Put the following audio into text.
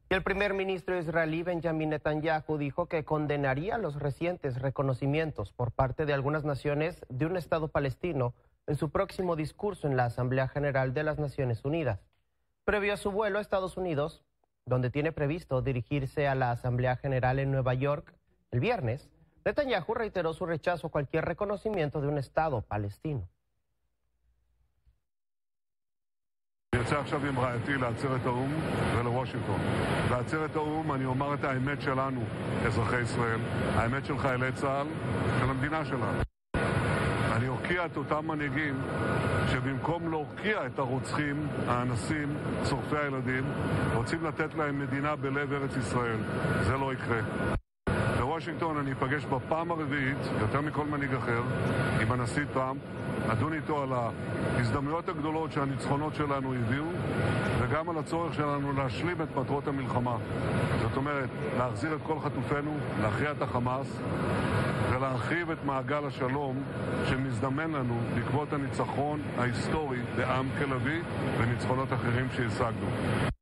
Y el primer ministro israelí Benjamin Netanyahu dijo que condenaría los recientes reconocimientos por parte de algunas naciones de un Estado palestino en su próximo discurso en la Asamblea General de las Naciones Unidas. Previo a su vuelo a Estados Unidos, donde tiene previsto dirigirse a la Asamblea General en Nueva York el viernes, Netanyahu reiteró su rechazo a cualquier reconocimiento de un Estado palestino. אני יוצא עכשיו עם רעייתי לעצרת האו"ם ולוושינגטון. בעצרת האו"ם אני אומר את האמת שלנו, אזרחי ישראל, האמת של חיילי צה"ל, של המדינה שלנו. אני אוקיע את אותם מנהיגים שבמקום להוקיע את הרוצחים, האנסים, שורפי הילדים, רוצים לתת להם מדינה בלב ארץ ישראל. זה לא יקרה. בוושינגטון אני אפגש בפעם הרביעית, יותר מכל מנהיג אחר, עם הנשיא טראמפ, נדון איתו על ההזדמנויות הגדולות שהניצחונות שלנו הביאו, וגם על הצורך שלנו להשלים את מטרות המלחמה. זאת אומרת, להחזיר את כל חטופינו, להכריע את החמאס, ולהרחיב את מעגל השלום שמזדמן לנו בעקבות הניצחון ההיסטורי בעם כלבי וניצחונות אחרים שהשגנו.